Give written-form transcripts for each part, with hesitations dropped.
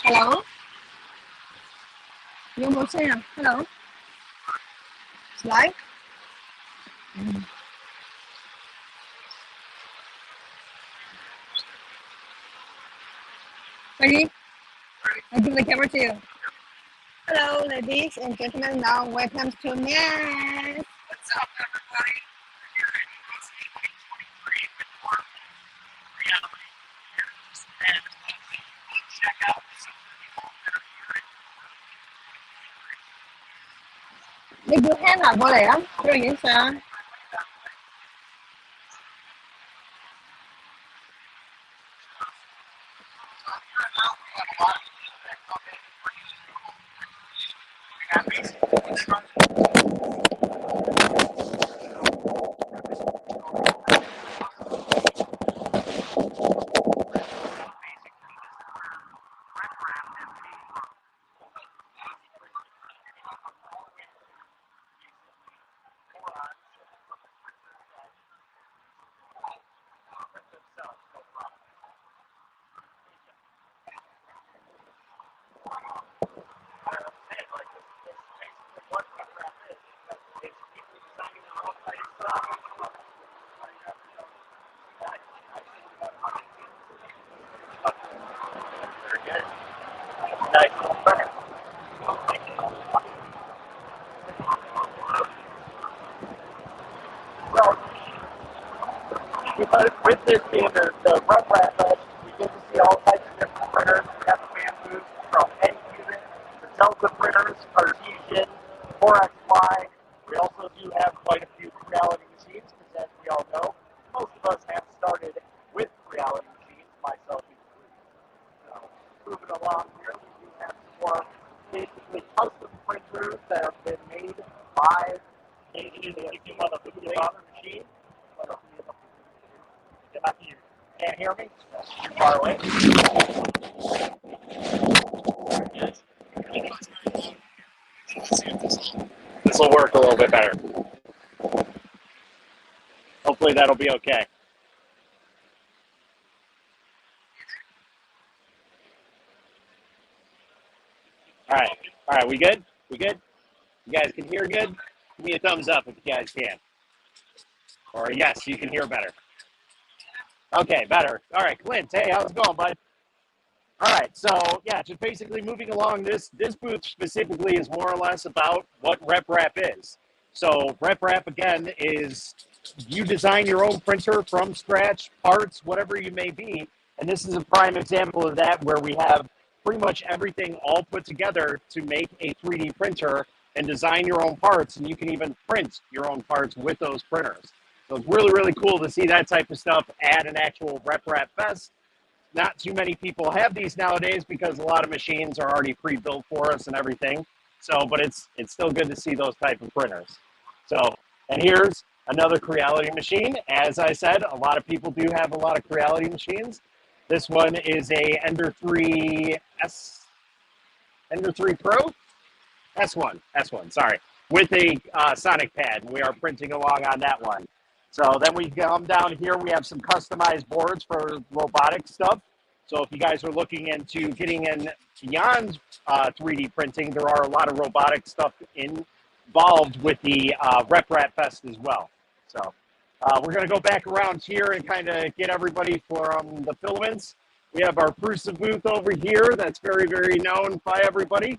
Hello, vô một xe nào. Hello, slide. Ready? I give the camera to you. Hello, ladies and gentlemen. Now, welcome to Mian. What's up, everybody? We're here in Cosplay 2023 with more Creality years, and check out some of the people that are here in Đi vừa hát là vô lẽ lắm. Rồi những sao? Because with this being the RepRap fest, we get to see all types of different printers. We have a fan booth from N-Cubic, the Delta printers, Cartesian, 4XY. We also do have quite a few Creality machines, because as we all know, most of us have started with Creality machines, myself included. So, moving along here, we do have some more basically custom printers that have been made by the machine. You can't hear me? Too far away. This will work a little bit better. Hopefully that'll be okay. All right, we good? We good? You guys can hear good? Give me a thumbs up if you guys can. Or yes, you can hear better. Okay, better. All right, Clint, hey, how's it going, bud? All right, so yeah, just basically moving along, this booth specifically is more or less about what RepRap is. So RepRap, again, is you design your own printer from scratch, parts, whatever you may be, and this is a prime example of that where we have pretty much everything all put together to make a 3D printer and design your own parts, and you can even print your own parts with those printers. So it's really, really cool to see that type of stuff at an actual RepRap fest. Not too many people have these nowadays because a lot of machines are already pre-built for us and everything. So, but it's still good to see those type of printers. So, and here's another Creality machine. As I said, a lot of people do have a lot of Creality machines. This one is a Ender 3 Pro? S1, sorry, with a Sonic pad. We are printing along on that one. So then we come down here, we have some customized boards for robotic stuff. So if you guys are looking into getting in beyond 3D printing, there are a lot of robotic stuff involved with the RepRap Fest as well. So we're going to go back around here and kind of get everybody from the Filaments. We have our Prusa booth over here that's very, very known by everybody.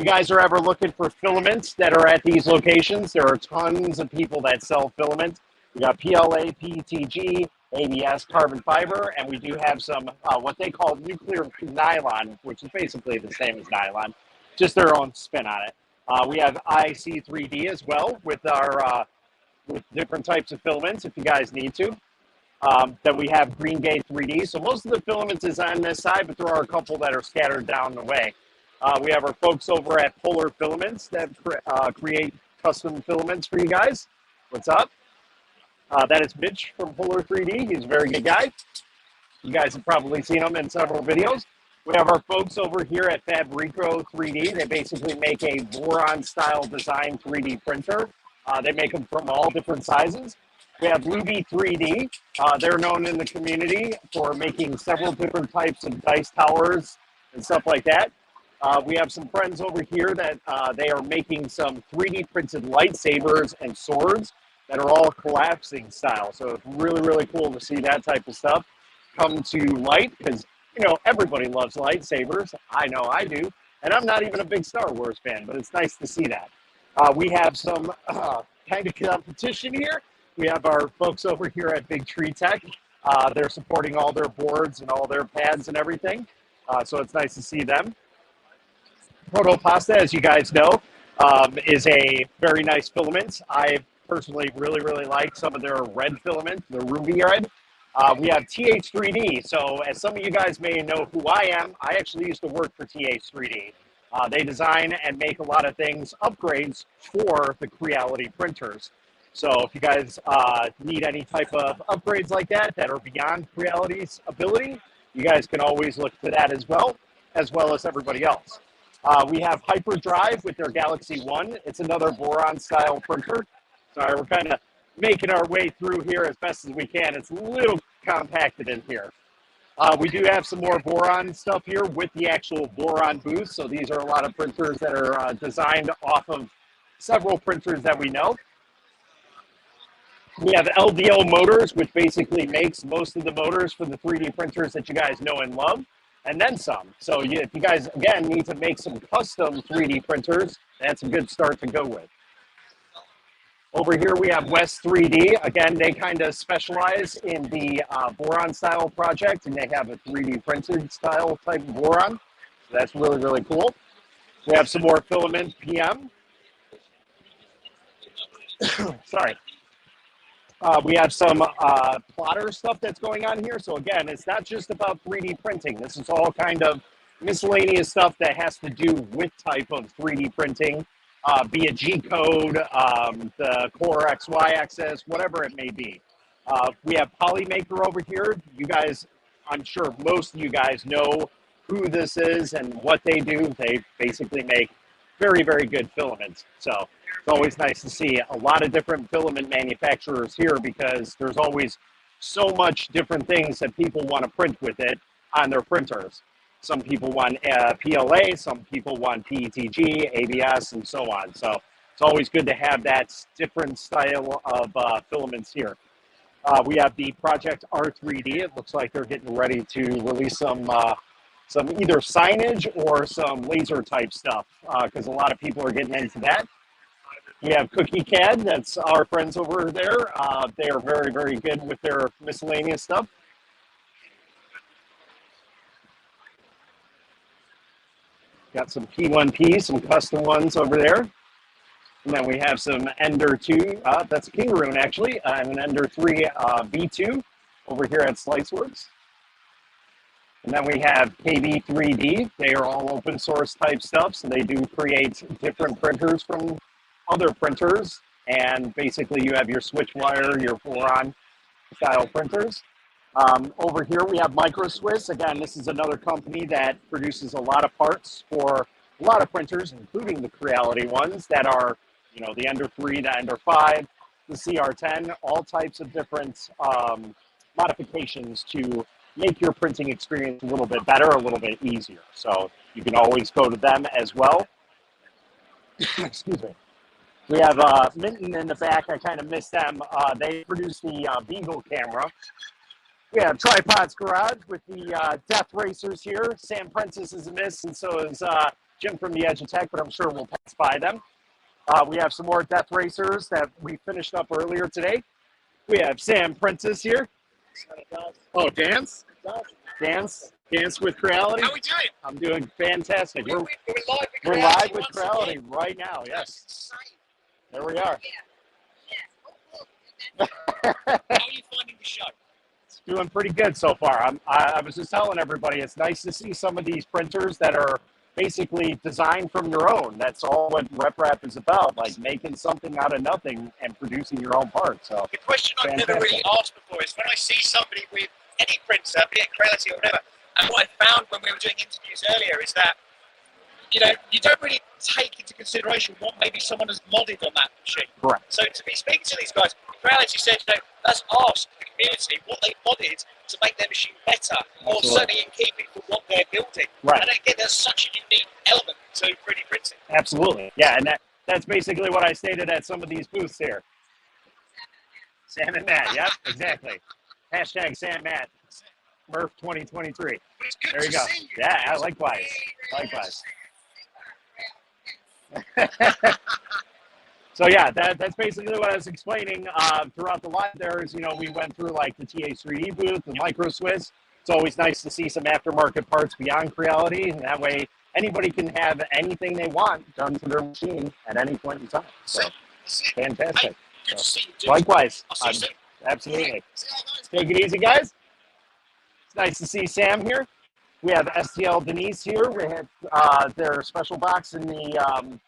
You guys are ever looking for filaments that are at these locations, there are tons of people that sell filaments. We got PLA, PETG, ABS, carbon fiber, and we do have some what they call nuclear nylon, which is basically the same as nylon, just their own spin on it. We have IC3D as well with our with different types of filaments if you guys need to. Then we have Green Gate 3D. So most of the filaments is on this side, but there are a couple that are scattered down the way. We have our folks over at Polar Filaments that create custom filaments for you guys. What's up? That is Mitch from Polar 3D. He's a very good guy. You guys have probably seen him in several videos. We have our folks over here at Fabrico 3D. They basically make a Voron style design 3D printer. They make them from all different sizes. We have Luby 3D. They're known in the community for making several different types of dice towers and stuff like that. We have some friends over here that they are making some 3D printed lightsabers and swords that are all collapsing style. So it's really, really cool to see that type of stuff come to light because, you know, everybody loves lightsabers. I know I do. And I'm not even a big Star Wars fan, but it's nice to see that. We have some kind of competition here. We have our folks over here at Big Tree Tech. They're supporting all their boards and all their pads and everything. So it's nice to see them. Proto Pasta, as you guys know, is a very nice filament. I personally really like some of their red filament, the ruby red. We have TH3D. So as some of you guys may know who I am, I actually used to work for TH3D. They design and make a lot of things, upgrades for the Creality printers. So if you guys need any type of upgrades like that are beyond Creality's ability, you guys can always look to that as well as everybody else. We have Hyperdrive with their Galaxy One. It's another boron style printer. Sorry, we're kind of making our way through here as best as we can. It's a little compacted in here. We do have some more boron stuff here with the actual boron booth. So these are a lot of printers that are designed off of several printers that we know. We have LDO Motors, which basically makes most of the motors for the 3D printers that you guys know and love, and then some. So if you guys, again, need to make some custom 3D printers, that's a good start to go with. Over here we have West 3D. Again, they kind of specialize in the boron style project, and they have a 3D printed style type of boron. So that's really cool. We have some more filament PM. Sorry. We have some plotter stuff that's going on here. So again, it's not just about 3D printing. This is all kind of miscellaneous stuff that has to do with type of 3D printing, be it G-code, the core XY axis, whatever it may be. We have Polymaker over here. You guys, I'm sure most of you guys know who this is and what they do. They basically make very good filaments. So it's always nice to see a lot of different filament manufacturers here because there's always so much different things that people want to print with it on their printers. Some people want PLA, some people want PETG, ABS, and so on. So it's always good to have that different style of filaments here. We have the Project R3D. It looks like they're getting ready to release some either signage or some laser type stuff because a lot of people are getting into that. We have Cookie CAD. That's our friends over there. They are very good with their miscellaneous stuff. Got some P1P, some custom ones over there. And then we have some Ender 2. That's King Rune actually, and an Ender 3 V2 over here at Sliceworks. And then we have KB3D. They are all open source type stuff, so they do create different printers from other printers. And basically you have your switch wire, your boron style printers. Over here we have MicroSwiss. Again, this is another company that produces a lot of parts for a lot of printers, including the Creality ones that are, you know, the Ender 3, the Ender 5, the CR10, all types of different modifications to make your printing experience a little bit better, a little bit easier. So you can always go to them as well. Excuse me. We have Minton in the back. I kind of missed them. They produce the Beagle camera. We have Tripods Garage with the Death Racers here. Sam Prentice is a miss, and so is Jim from the Edge of Tech, but I'm sure we'll pass by them. We have some more Death Racers that we finished up earlier today. We have Sam Prentice here. Oh, Dance with Creality. How are we doing? I'm doing fantastic. We're live with Creality right now. Yes. There we are. How are you finding the show? It's doing pretty good so far. I was just telling everybody, it's nice to see some of these printers that are basically designed from your own. That's all what RepRap is about, like making something out of nothing and producing your own parts. So the question I've never really asked before is when I see somebody with any printer, be it Creality or whatever, and what I found when we were doing interviews earlier is that you don't really take into consideration what maybe someone has modded on that machine. Correct. So to be speaking to these guys, Creality said, let's ask the community what they modded to make their machine better, or Absolutely. certainly in keeping with what they're building. Right. And again, there's such a unique element to 3D printing. Absolutely. Yeah, and that's basically what I stated at some of these booths here. Sam and Matt. Yep, exactly. Hashtag Sam Matt. MRRF 2023. It's good There you to go. see you. Yeah, likewise. Likewise. So yeah, that's basically what I was explaining throughout the live. There is, we went through like the TH3D booth, the Micro Swiss. It's always nice to see some aftermarket parts beyond Creality, and that way anybody can have anything they want done to their machine at any point in time. So fantastic. Hey, good to see you, dude. Likewise. I'll see you soon. Absolutely. See you guys. Take it easy, guys. It's nice to see Sam here. We have STL Denise here. We have their special box in the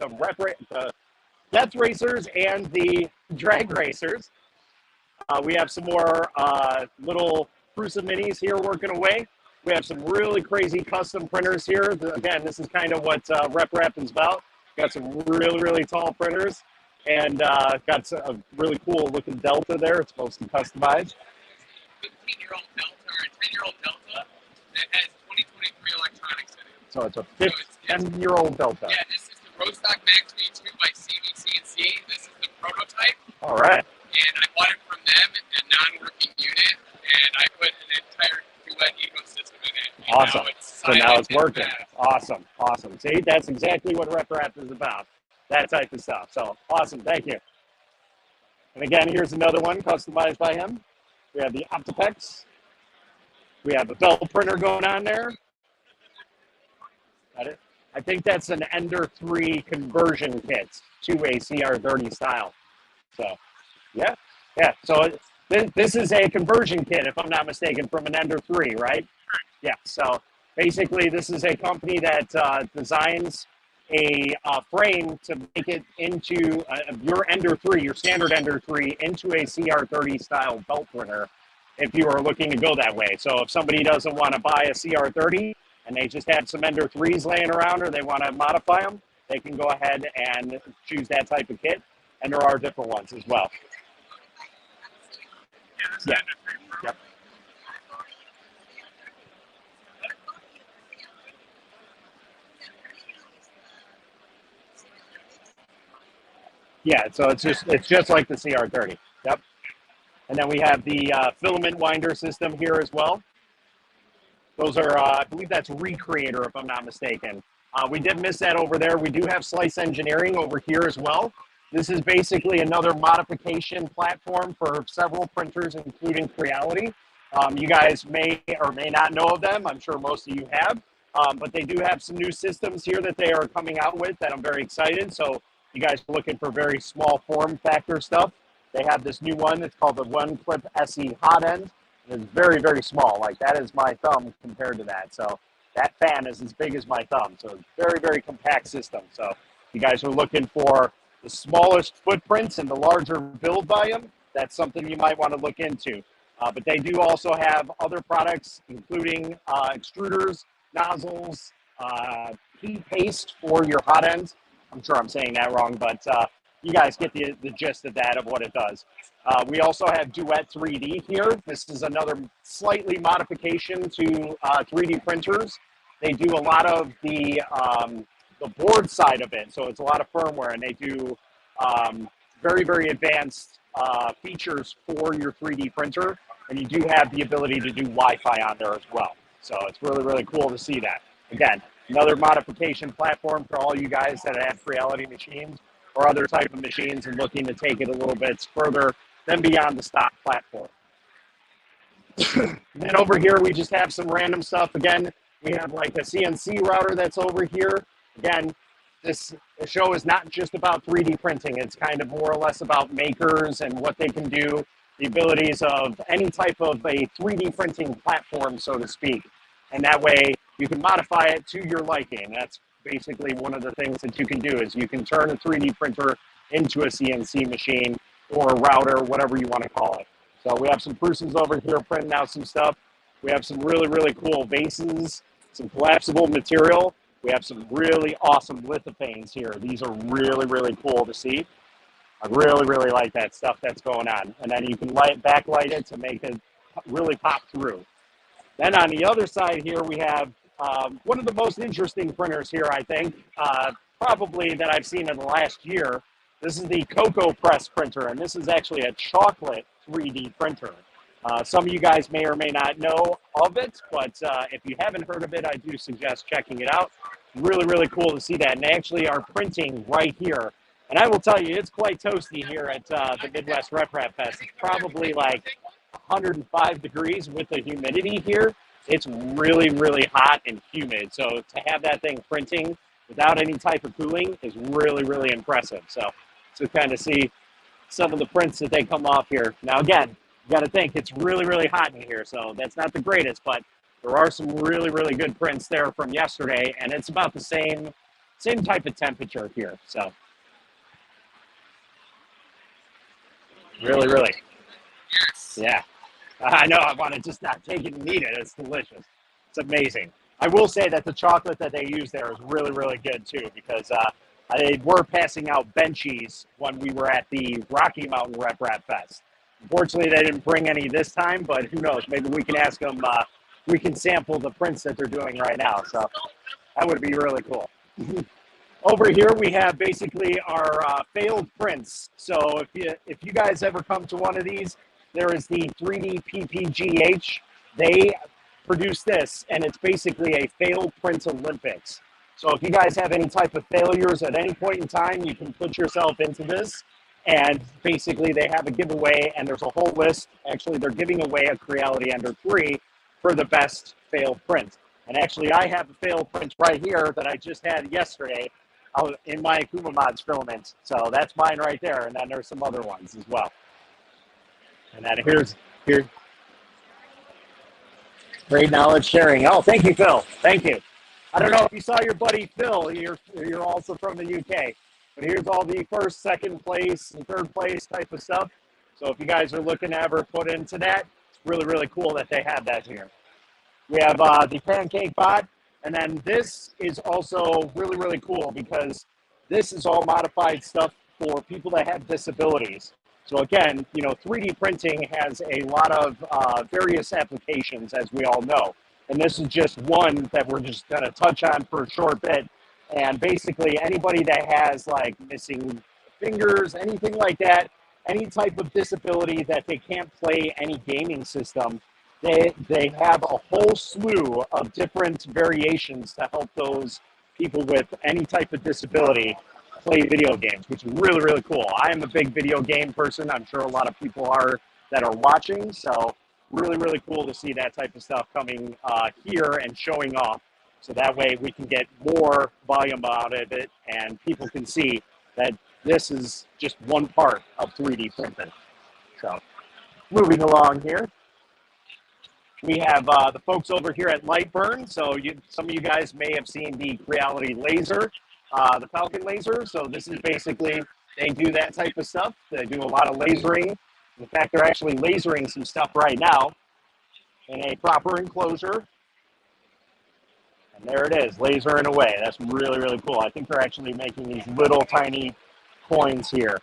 Death Racers and the Drag Racers. We have some more little Prusa Minis here working away. We have some really crazy custom printers here. Again, this is kind of what RepRap is about. Got some really, really tall printers, and got a really cool looking Delta there. It's mostly customized. 15-year-old Delta or a 10-year-old Delta that has 2023 electronics in it. So it's a 10-year-old Delta. Yeah, this is the Rostock Max V2 by CVC&C. This is the prototype. All right. And I bought it from them, a non-working unit, and I put an entire duet ecosystem in it. And Awesome. Now it's working. Fast. Awesome. See, that's exactly what RepRap is about. That type of stuff. So awesome. Thank you. And again, here's another one customized by him. We have the Optipex. We have a belt printer going on there. Got it? I think that's an Ender 3 conversion kit to a CR30 style. So, yeah. So this is a conversion kit, if I'm not mistaken, from an Ender 3, right? Yeah. So basically, this is a company that designs a frame to make it into your Ender 3, your standard Ender 3, into a CR30 style belt printer if you are looking to go that way. So if somebody doesn't want to buy a CR30 and they just have some Ender 3s laying around, or they want to modify them, they can go ahead and choose that type of kit. And there are different ones as well. Yeah. Yep. Yeah, so it's just like the CR30. Yep. And then we have the filament winder system here as well. Those are, I believe that's Recreator, if I'm not mistaken. We did miss that over there. We do have Slice Engineering over here as well. This is basically another modification platform for several printers, including Creality. You guys may or may not know of them. I'm sure most of you have. But they do have some new systems here that they are coming out with that I'm very excited. So you guys are looking for very small form factor stuff. They have this new one. It's called the One Clip SE Hot End. It's very, very small. Like, that is my thumb compared to that. So that fan is as big as my thumb. So it's very, very compact system. So you guys are looking for the smallest footprints and the larger build volume, that's something you might want to look into. But they do also have other products, including extruders, nozzles, heat paste for your hot ends. I'm sure I'm saying that wrong, but you guys get the gist of that, of what it does. We also have Duet 3D here. This is another slightly modification to 3D printers. They do a lot of the board side of it, so it's a lot of firmware, and they do very, very advanced features for your 3D printer, and you do have the ability to do Wi-Fi on there as well. So it's really, really cool to see that. Again, another modification platform for all you guys that have Creality machines or other type of machines and looking to take it a little bit further than beyond the stock platform. Then over here, we just have some random stuff. Again, we have like a CNC router that's over here. Again, this show is not just about 3D printing. It's kind of more or less about makers and what they can do, the abilities of any type of a 3D printing platform, so to speak. And that way you can modify it to your liking. That's basically one of the things that you can do, is you can turn a 3D printer into a CNC machine or a router, whatever you want to call it. So we have some Prusas over here printing out some stuff. We have some really, really cool vases, some collapsible material. We have some really awesome lithophanes here. These are really, really cool to see. I really, really like that stuff that's going on. And then you can backlight it to make it really pop through. Then on the other side here, we have one of the most interesting printers here, I think, probably that I've seen in the last year. This is the Cocoa Press printer, and this is actually a chocolate 3D printer. Some of you guys may or may not know of it, but if you haven't heard of it, I do suggest checking it out. Really, really cool to see that. And they actually are printing right here. And I will tell you, it's quite toasty here at the Midwest RepRap Fest. It's probably like 105 degrees with the humidity here. It's really, really hot and humid. So to have that thing printing without any type of cooling is really, really impressive. So to kind of see some of the prints that they come off here. Now, again, you got to think it's really, really hot in here. So that's not the greatest, but there are some really, really good prints there from yesterday. And it's about the same type of temperature here. So really, really. Yeah. I know. I want to just not take it and eat it. It's delicious. It's amazing. I will say that the chocolate that they use there is really, really good too, because they were passing out benchies when we were at the Rocky Mountain RepRap Fest. Unfortunately, they didn't bring any this time, but who knows? Maybe we can ask them. We can sample the prints that they're doing right now. So that would be really cool. Over here, we have basically our failed prints. So if you guys ever come to one of these, there is the 3D PPGH. They produce this, and it's basically a failed print Olympics. So if you guys have any type of failures at any point in time, you can put yourself into this. And basically, they have a giveaway, and there's a whole list. Actually, they're giving away a Creality Ender 3 for the best failed print. And actually, I have a failed print right here that I just had yesterday in my Akuma Mods filament. So that's mine right there. And then there's some other ones as well. And then here. Great knowledge sharing. Oh, thank you, Phil. Thank you. I don't know if you saw your buddy Phil. You're also from the UK. But here's all the first, second place, and third place type of stuff. So if you guys are looking to ever put into that, it's really, really cool that they have that here. We have the Pancake Bot. And then this is also really, really cool because this is all modified stuff for people that have disabilities. So again, 3D printing has a lot of various applications, as we all know. And this is just one that we're just going to touch on for a short bit. And basically anybody that has like missing fingers, anything like that, any type of disability that they can't play any gaming system, they have a whole slew of different variations to help those people with any type of disability play video games, which is really, really cool. I am a big video game person. I'm sure a lot of people are that are watching. So really, really cool to see that type of stuff coming here and showing off. So that way we can get more volume out of it and people can see that this is just one part of 3D printing. So moving along here. We have the folks over here at Lightburn. So some of you guys may have seen the Creality laser, the Falcon laser. So this is basically, they do that type of stuff. They do a lot of lasering. In fact, they're actually lasering some stuff right now in a proper enclosure. And there it is, lasering away. That's really, really cool. I think they're actually making these little tiny coins here.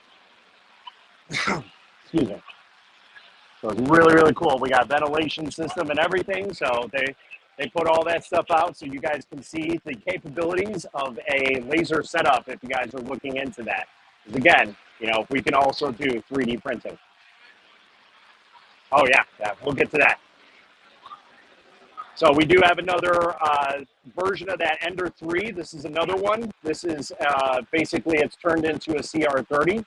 Excuse me. So it's really, really cool. We got ventilation system and everything. So they put all that stuff out so you guys can see the capabilities of a laser setup if you guys are looking into that. Because again, we can also do 3D printing. Oh yeah, we'll get to that. So we do have another version of that Ender 3. This is another one. This is basically, it's turned into a CR30.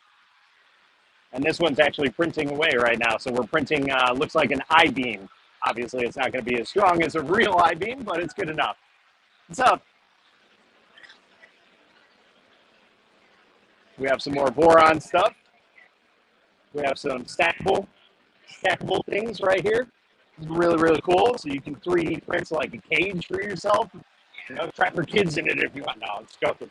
And this one's actually printing away right now. So we're printing, looks like an I-beam. Obviously, it's not going to be as strong as a real I-beam, but it's good enough. What's up? We have some more boron stuff. We have some stackable things right here. Really, really cool. So you can 3D print like a cage for yourself. Trap your kids in it if you want. No, I'm just joking.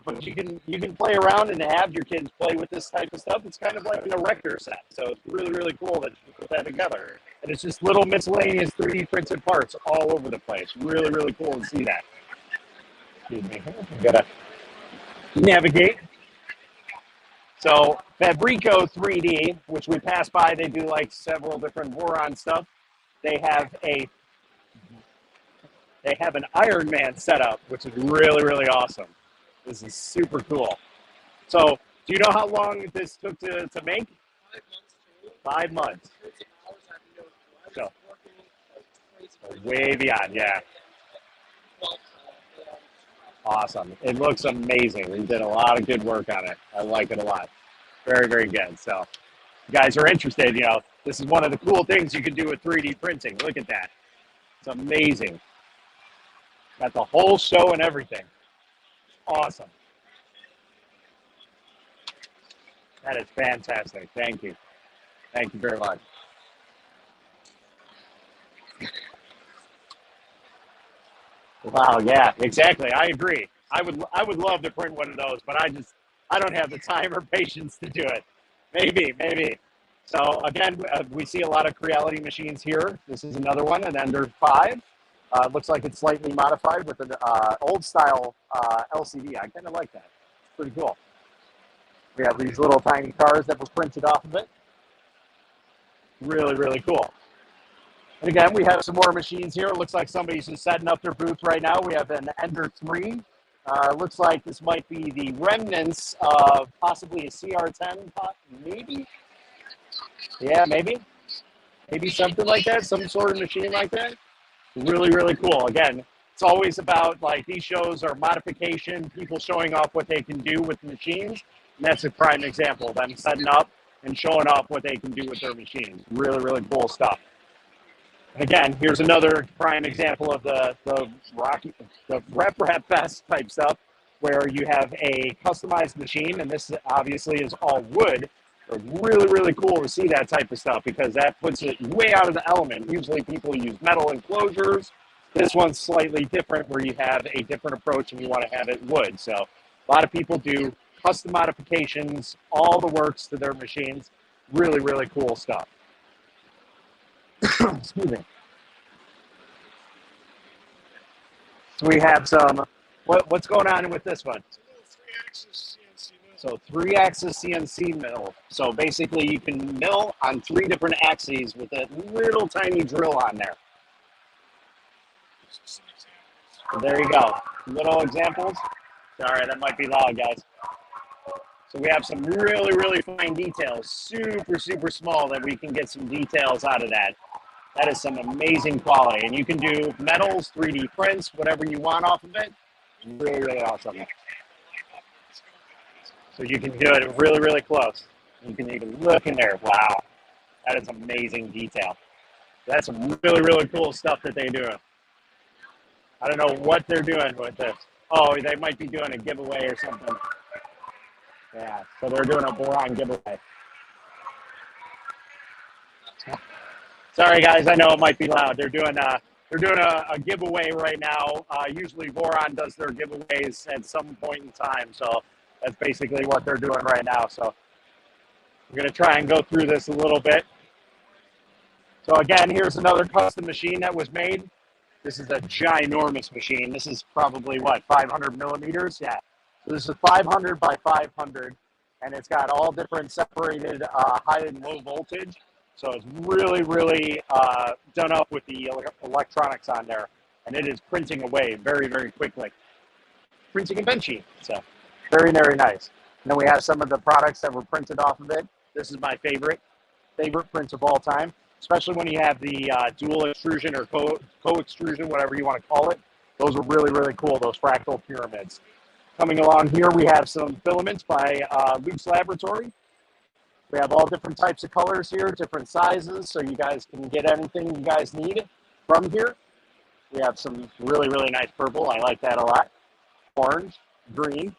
But you can play around and have your kids play with this type of stuff. It's kind of like an erector set. So it's really, really cool that you put that together. And it's just little miscellaneous 3D printed parts all over the place. Really, really cool to see that. Excuse me. I gotta navigate. So Fabrico 3D, which we passed by, they do like several different Voron stuff. They have an Iron Man setup, which is really, really awesome. This is super cool. So do you know how long this took to make? 5 months. So way beyond, yeah. Awesome. It looks amazing. We did a lot of good work on it. I like it a lot. Very, very good. So if you guys are interested, this is one of the cool things you can do with 3D printing. Look at that. It's amazing. Got the whole show and everything. Awesome. That is fantastic. Thank you. Thank you very much. Wow, yeah, exactly. I agree. I would love to print one of those, but I don't have the time or patience to do it. Maybe. So again, we see a lot of Creality machines here. This is another one, an Ender 5. Looks like it's slightly modified with an old style LCD. I kind of like that. It's pretty cool. We have these little tiny cars that were printed off of it. Really, really cool. And again, we have some more machines here. It looks like somebody's just setting up their booth right now. We have an Ender 3. Looks like this might be the remnants of possibly a CR10 pot, maybe? Yeah, maybe. Maybe something like that, some sort of machine like that. Really, really cool. Again, it's always about, like, these shows are modification, people showing off what they can do with the machines. And that's a prime example of them setting up and showing off what they can do with their machines. Really, really cool stuff. And again, here's another prime example of the RepRap Fest type stuff, where you have a customized machine, and this obviously is all wood. But really, really cool to see that type of stuff because that puts it way out of the element. Usually people use metal enclosures. This one's slightly different where you have a different approach and you want to have it wood. So a lot of people do custom modifications, all the works to their machines. Really, really cool stuff. Excuse me. So we have some, what's going on with this one? So 3-axis CNC mill. So basically you can mill on 3 different axes with a little tiny drill on there. So there you go. Little examples. Sorry, that might be loud, guys. So we have some really, really fine details, super, super small that we can get some details out of that. That is some amazing quality. And you can do metals, 3D prints, whatever you want off of it. Really, really awesome. So you can do it really, really close. You can even look in there. Wow. That is amazing detail. That's some really, really cool stuff that they do. I don't know what they're doing with this. Oh, they might be doing a giveaway or something. Yeah, so they're doing a Boron giveaway. Sorry, guys. I know it might be loud. They're doing a giveaway right now. Usually, Boron does their giveaways at some point in time. So that's basically what they're doing right now. So we're going to try and go through this a little bit. So again, here's another custom machine that was made. This is a ginormous machine. This is probably, 500 millimeters? Yeah. So this is 500 by 500, and it's got all different separated high and low voltage. So it's really, really done up with the electronics on there, and it is printing away very, very quickly. Printing a Benchy, so very, very nice. And then we have some of the products that were printed off of it. This is my favorite print of all time, especially when you have the dual extrusion or co-extrusion, whatever you want to call it. Those are really, really cool, those fractal pyramids. Coming along here, we have some filaments by Luke's Laboratory. We have all different types of colors here, different sizes, so you guys can get anything you guys need from here. We have some really, really nice purple. I like that a lot. Orange, green.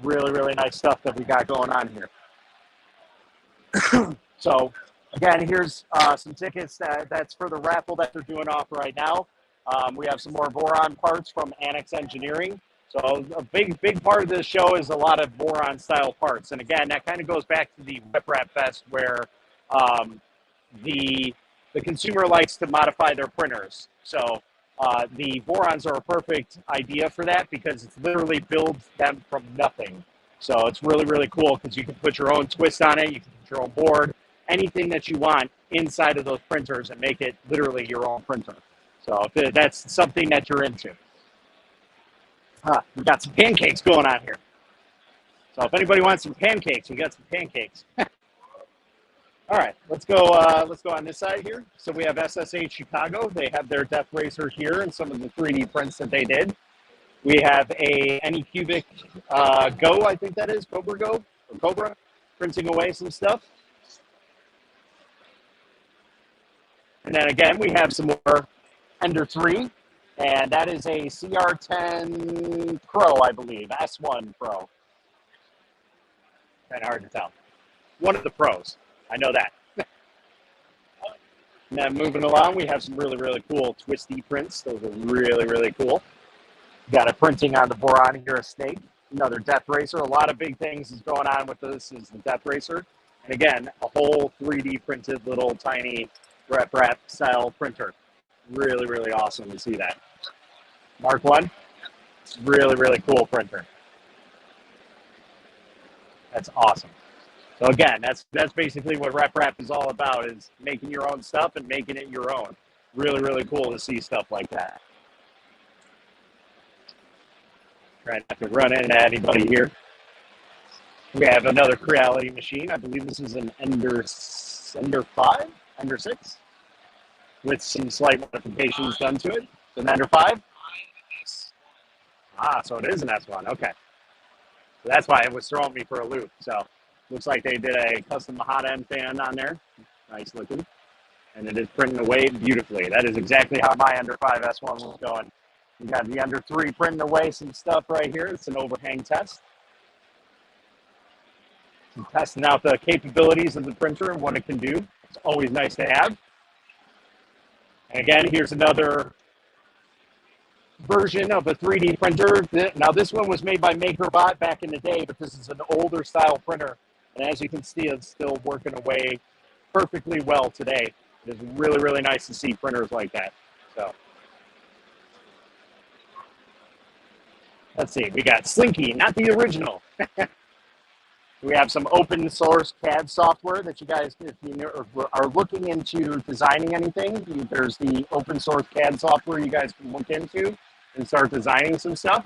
Really, really nice stuff that we got going on here. So, again, here's some tickets that's for the raffle that they're doing off right now. We have some more Boron parts from Annex Engineering. So a big part of this show is a lot of Boron style parts. And again, that kind of goes back to the RepRap Fest where the consumer likes to modify their printers. So The Borons are a perfect idea for that because it's literally builds them from nothing. So it's really, really cool because you can put your own twist on it. You can put your own board, anything that you want inside of those printers and make it literally your own printer. So if that's something that you're into. We got some pancakes going on here. So if anybody wants some pancakes, we got some pancakes. All right, let's go on this side here. So we have SSH Chicago. They have their Death Racer here and some of the 3D prints that they did. We have a Anycubic Go, I think that is, Cobra Go, or Cobra, printing away some stuff. And then again, we have some more Ender 3, and that is a CR10 Pro, I believe, S1 Pro. Kind of hard to tell. One of the pros. I know that. And then moving along, we have some really, really cool twisty prints. Those are really, really cool. Got a printing on the Boron here, a snake. Another Death Racer. A lot of big things is going on with this is the Death Racer. And again, a whole 3D printed little tiny RepRap style printer. Really, really awesome to see that. Mark 1. It's really, really cool printer. That's awesome. So again, that's basically what RepRap is all about, is making your own stuff and making it your own. Really, really cool to see stuff like that. Trying not to run into anybody here. We have another Creality machine. I believe this is an Ender 5, Ender 6, with some slight modifications done to it. It's an Ender 5. So it is an S1. Okay. So that's why it was throwing me for a loop. So looks like they did a custom hot end fan on there. Nice looking. And it is printing away beautifully. That is exactly how my Ender 5 S1 was going. We got the Ender 3 printing away some stuff right here. It's an overhang test. So testing out the capabilities of the printer and what it can do. It's always nice to have. And again, here's another version of a 3D printer. Now this one was made by MakerBot back in the day, but this is an older style printer. And as you can see, it's still working away perfectly well today. It is really, really nice to see printers like that. So let's see, we got Slinky, not the original. We have some open source CAD software that you guys, if you are looking into designing anything, there's the open source CAD software you guys can look into and start designing some stuff.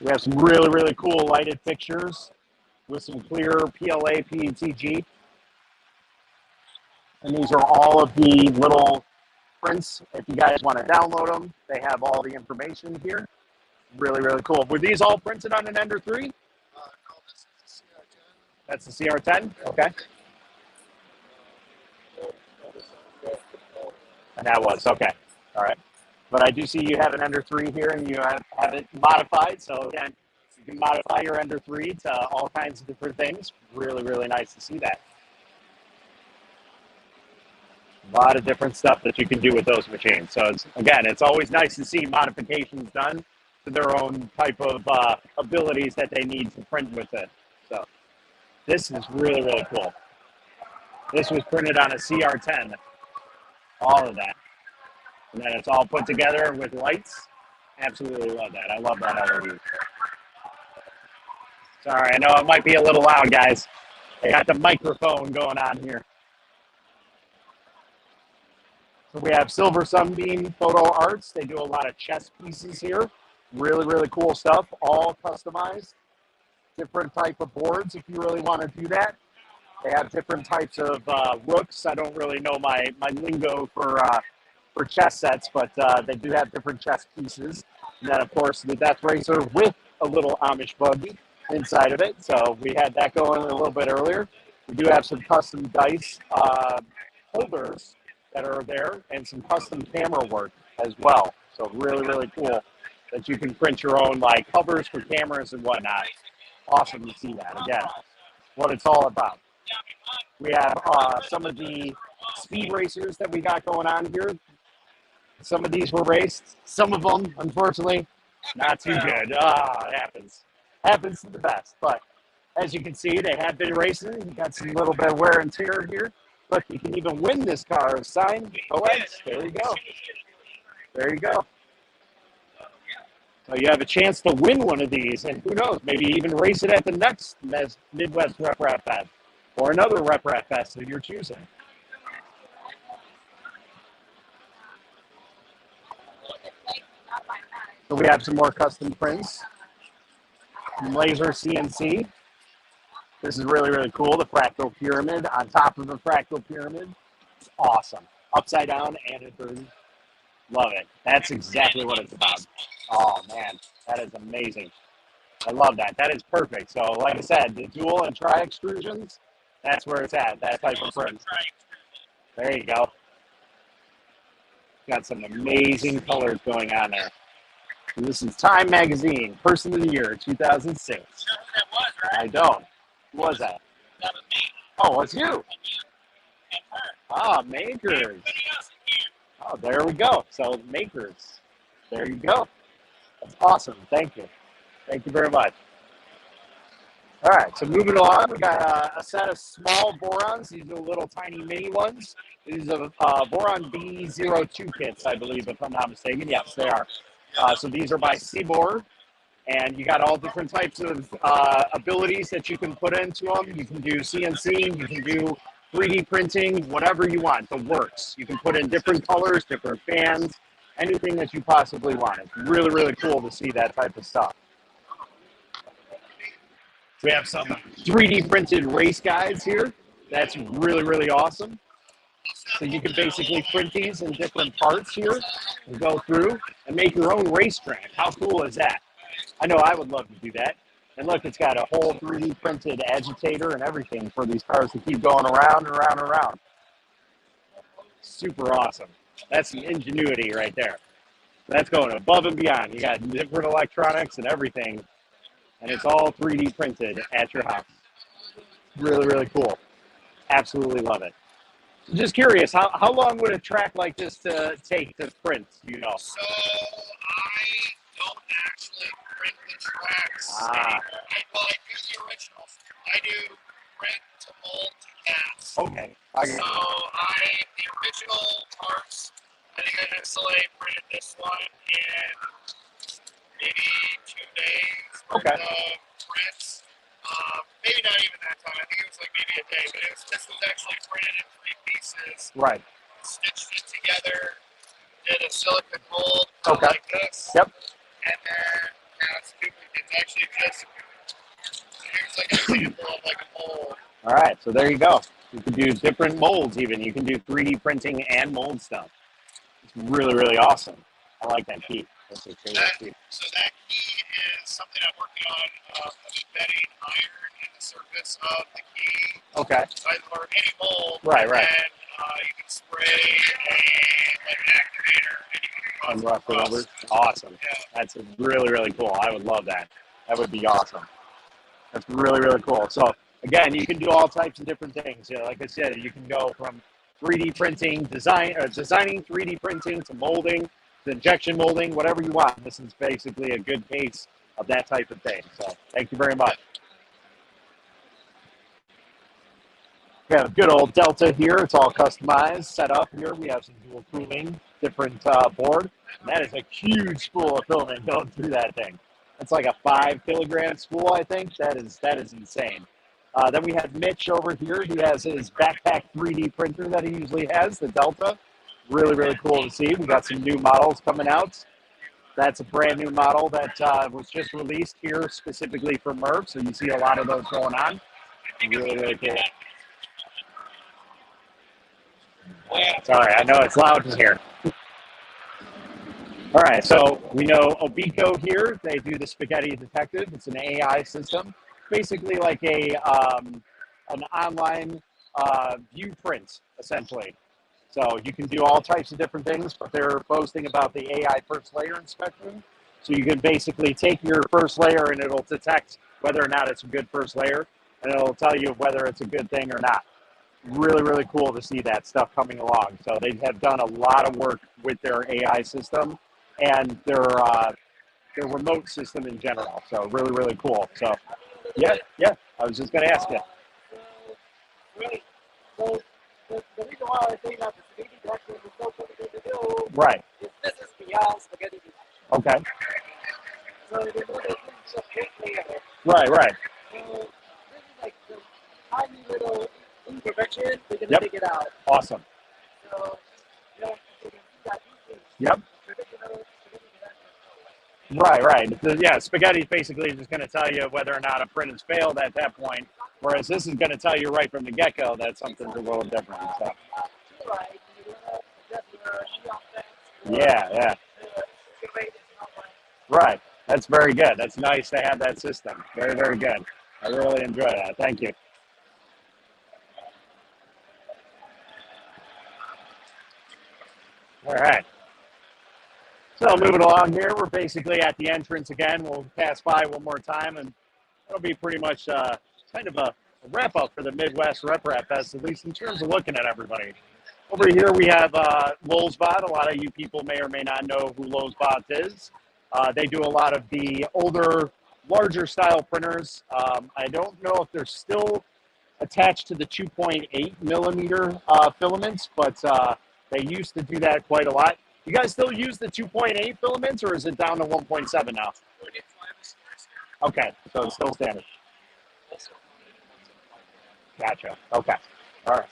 We have some really, really cool lighted fixtures with some clear PLA, PETG. And these are all of the little prints. If you guys want to download them, they have all the information here. Really, really cool. Were these all printed on an Ender 3? No, this is the CR10. That's the CR10? Okay. And that was, okay. All right. But I do see you have an Ender 3 here and you have it modified. So again, you can modify your Ender 3 to all kinds of different things. Really, really nice to see that. A lot of different stuff that you can do with those machines. So again, it's always nice to see modifications done to their own type of abilities that they need to print with it. So this is really, really cool. This was printed on a CR10, all of that. And then it's all put together with lights. Absolutely love that. I love that LED. Sorry, I know it might be a little loud, guys. I got the microphone going on here. So we have Silver Sunbeam Photo Arts. They do a lot of chess pieces here. Really, really cool stuff, all customized. Different type of boards if you really want to do that. They have different types of rooks. I don't really know my lingo for chess sets, but they do have different chess pieces. And then, of course, the Death Racer with a little Amish buggy inside of it. So we had that going a little bit earlier. We do have some custom dice holders that are there and some custom camera work as well. So really, really cool that you can print your own like covers for cameras and whatnot. Awesome to see that. Again, what it's all about. We have some of the speed racers that we got going on here. Some of these were raced. Some of them, unfortunately, not too good. It happens. Happens to the best. But as you can see, they have been racing. You got some little bit of wear and tear here. Look, you can even win this car. Signed OX. There you go. There you go. So you have a chance to win one of these, and who knows, maybe even race it at the next Midwest RepRap Fest or another RepRap Fest that you're choosing. So we have some more custom prints. Some laser CNC. This is really, really cool. The fractal pyramid on top of the fractal pyramid. It's awesome. Upside down and inverted. Love it. That's exactly what it's about. Oh, man. That is amazing. I love that. That is perfect. So, like I said, the dual and tri extrusions, that's where it's at. That type of print. There you go. Got some amazing colors going on there. And this is Time Magazine, Person of the Year, 2006. You know who that was, right? I don't. Who was that? That was me. Oh, it's you. And you. And her. Ah, And Makers. everybody else in here. Oh, there we go. So, Makers. There you go. That's awesome. Thank you. Thank you very much. All right, so moving along, we got a set of small borons. These are little tiny mini ones. These are boron B02 kits, I believe, if I'm not mistaken. Yes, they are. So these are by Seaboard, and you got all different types of abilities that you can put into them. You can do CNC, you can do 3D printing, whatever you want, the works. You can put in different colors, different fans, anything that you possibly want. It's really, really cool to see that type of stuff. We have some 3D printed race guides here. That's really, really awesome. So you can basically print these in different parts here and go through and make your own racetrack. How cool is that? I know I would love to do that. And look, it's got a whole 3D printed agitator and everything for these cars to keep going around and around and around. Super awesome. That's some ingenuity right there. That's going above and beyond. You got different electronics and everything. And it's all 3D printed at your house. Really, really cool. Absolutely love it. Just curious, how long would a track like this take to print, you know? So I don't actually print the tracks Ah. anymore. I do the originals. I do print to mold to cast. Okay. So the original parts, I think I printed this one in maybe 2 days worth Okay. of prints. Maybe not even that time. I think it was like maybe a day, but this was actually printed in 3 pieces, Right. stitched it together, did a silicone mold Okay. like this. Yep. And then it's actually just here's like a sample of like a mold. All right. So there you go. You can do different molds even. You can do 3D printing and mold stuff. It's really, really awesome. I like that key. That's a great key. So that key is something I'm working on, embedding iron in the surface of the key. Okay. Or any mold. Right. And you can spray an activator and you can Unrough it over. Awesome. Yeah. That's really, really cool. I would love that. That would be awesome. That's really, really cool. So again, you can do all types of different things. You know, like I said, you can go from 3D printing, designing 3D printing to molding, to injection molding, whatever you want. This is basically a good case of that type of thing. So thank you very much. We have a good old Delta here. It's all customized, set up here. We have some dual cooling, different board. And that is a huge spool of filament going through that thing. That's like a 5-kilogram spool, I think. That is insane. Then we have Mitch over here. He has his backpack 3D printer that he usually has, the Delta. Really, really cool to see. We got some new models coming out. That's a brand new model that was just released here specifically for MRRF. So you see a lot of those going on. Really, really cool. Sorry, I know it's loud in here. All right, so we know Obico here. They do the Spaghetti Detective. It's an AI system, basically like an online view print, essentially. So you can do all types of different things, but they're boasting about the AI first layer inspection. So you can basically take your first layer and it'll detect whether or not it's a good first layer, and it'll tell you whether it's a good thing or not. Really, really cool to see that stuff coming along. So they have done a lot of work with their AI system and their remote system in general. So really, really cool. So yeah, I was just going to ask you. Right. This is beyond spaghetti. Okay. So they know they can just quickly. Right. Right. So this is like the tiny little imperfection. We're gonna Yep. take it out. Awesome. So you know, you can see that these things. Yep. Traditional. Right. Right. Yeah. Spaghetti is basically just going to tell you whether or not a print has failed at that point, whereas this is going to tell you right from the get-go that something's a little different and stuff. Yeah. Yeah. Right. That's very good. That's nice to have that system. Very, very good. I really enjoy that. Thank you. All right. So moving along here, we're basically at the entrance again. We'll pass by one more time, and it'll be pretty much kind of a wrap-up for the Midwest RepRap Fest, at least in terms of looking at everybody. Over here we have Lowesbot. A lot of you people may or may not know who Lowesbot is. They do a lot of the older, larger style printers. I don't know if they're still attached to the 2.8 millimeter filaments, but they used to do that quite a lot. You guys still use the 2.8 filaments, or is it down to 1.7 now? Okay, so it's still standard. Gotcha. Okay. All right.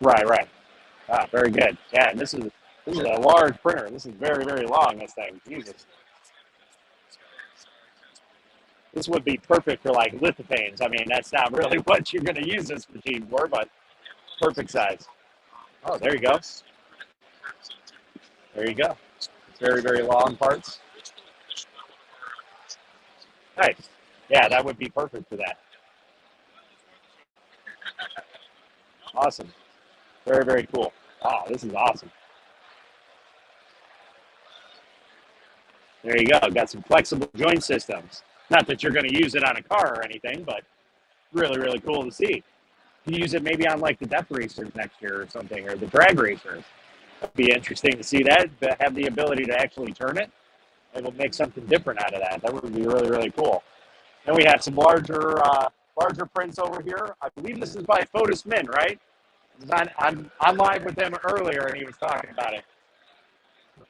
Right, right. Ah, very good. Yeah, and this is a large printer. This is very, very long, this thing. Jesus. This would be perfect for like lithopanes. I mean, that's not really what you're going to use this machine for, but perfect size. Oh, there you go. There you go. Very, very long parts. Nice. Yeah, that would be perfect for that. Awesome. Very, very cool. Oh, this is awesome. There you go. Got some flexible joint systems. Not that you're going to use it on a car or anything, but really, really cool to see. You use it maybe on like the depth racers next year or something, or the drag racers. It'd be interesting to see that, but have the ability to actually turn it. It will make something different out of that. That would be really, really cool. Then we have some larger prints over here. I believe this is by Fotis Min, right? I'm live with him earlier, and he was talking about it.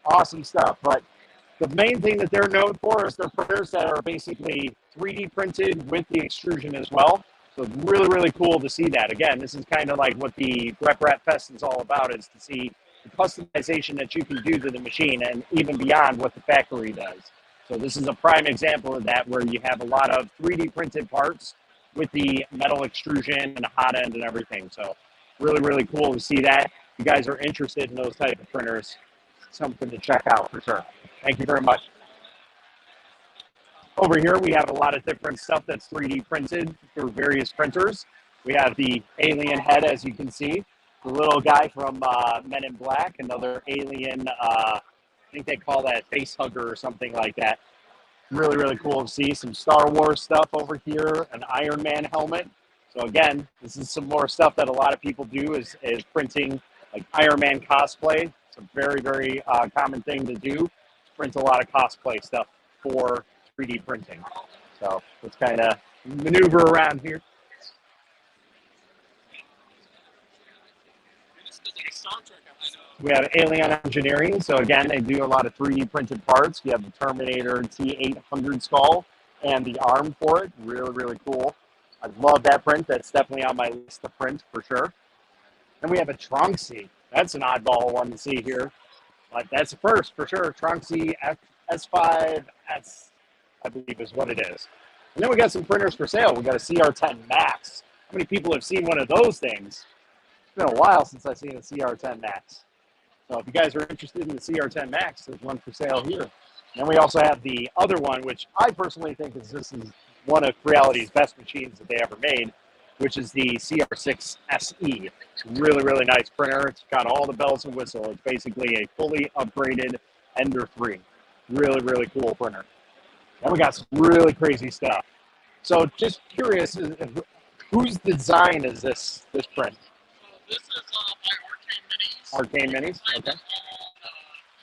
Awesome stuff. But the main thing that they're known for is their printers that are basically 3D printed with the extrusion as well. So it's really, really cool to see that. Again, this is kind of like what the RepRap Fest is all about, is to see the customization that you can do to the machine and even beyond what the factory does. So this is a prime example of that, where you have a lot of 3D printed parts with the metal extrusion and the hot end and everything. So really, really cool to see that. If you guys are interested in those type of printers, something to check out for sure. Thank you very much. Over here, we have a lot of different stuff that's 3D printed through various printers. We have the alien head, as you can see. The little guy from Men in Black, another alien, I think they call that face hugger or something like that. Really, really cool to see. Some Star Wars stuff over here, an Iron Man helmet. So again, this is some more stuff that a lot of people do is printing like Iron Man cosplay. It's a very, very common thing to do. Print a lot of cosplay stuff for 3D printing. So let's kind of maneuver around here. We have Alien Engineering. So again, they do a lot of 3D printed parts. You have the Terminator T-800 skull and the arm for it. Really, really cool. I love that print. That's definitely on my list to print for sure. And we have a Tronxy. That's an oddball one to see here. But that's the first for sure. Tronxy S5S, I believe is what it is. And then we got some printers for sale. We got a CR10 Max. How many people have seen one of those things? It's been a while since I've seen a CR10 Max. So if you guys are interested in the CR10 Max, there's one for sale here. And then we also have the other one, which I personally think this is one of Creality's best machines that they ever made, which is the CR6 SE. It's a really, really nice printer. It's got all the bells and whistles. It's basically a fully upgraded Ender 3. Really, really cool printer. Then we got some really crazy stuff. So just curious, whose design is this print? This is my Arcane Minis? Okay.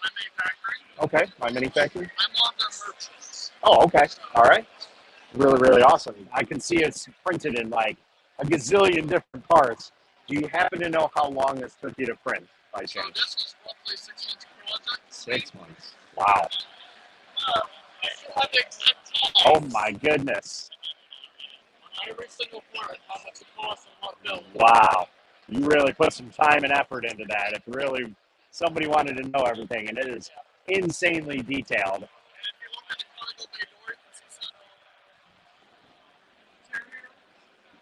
my manufacturing. Okay, my mini factory. I'm on their merchants. Oh, okay. All right. Really, really awesome. I can see it's printed in like a gazillion different parts. Do you happen to know how long this took you to print? by So chance? this was roughly 6 months project. 6 months. Wow. I still have the exact Oh time. my goodness. Every single part, how much it costs and what build. Wow. You really put some time and effort into that. If really somebody wanted to know everything, and it is insanely detailed. And if you look at the cargo bay door, you can see some interior.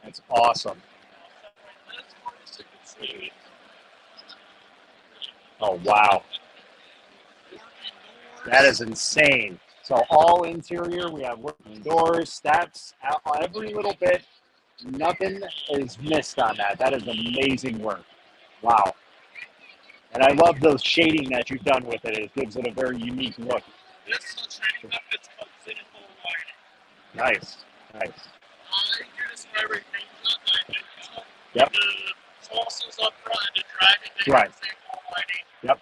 That's awesome. That's part of the secret. Oh, wow. That is insane. So all interior, we have working doors, steps, every little bit. Nothing is missed on that. That is amazing work. Wow. And I love those shading that you've done with it. It gives it a very unique look. This training methods comes in full lighting. Nice. Nice. I do this for every paint job that I do. Yep. The sauces up front and the dragon, they Right. have the same full lighting. Yep.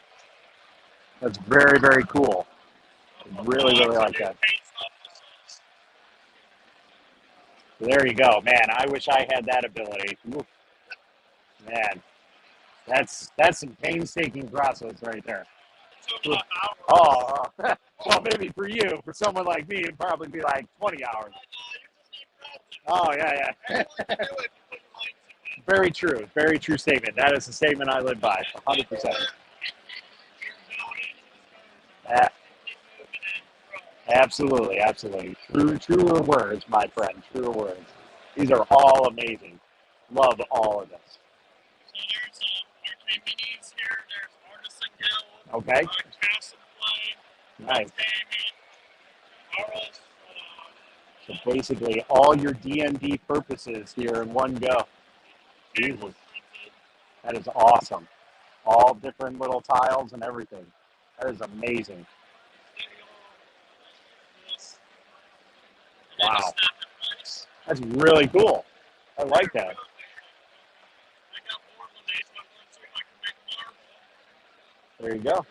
That's very, very cool. Really, really like that. There you go, man. I wish I had that ability. Ooh. Man, that's some painstaking process right there. Oh, well, maybe for you, for someone like me, it'd probably be like 20 hours. Oh, yeah, yeah. Very true. Very true statement. That is a statement I live by, 100%. Absolutely, absolutely. Truer words, my friend. Truer words. These are all amazing. Love all of this. So there's arcade minis here. There's Artisan Guild. Okay. Castle Play. Nice. Gaming. So basically, all your D&D purposes here in one go. Jesus. That is awesome. All different little tiles and everything. That is amazing. Wow. That's really cool. I like that. There you go.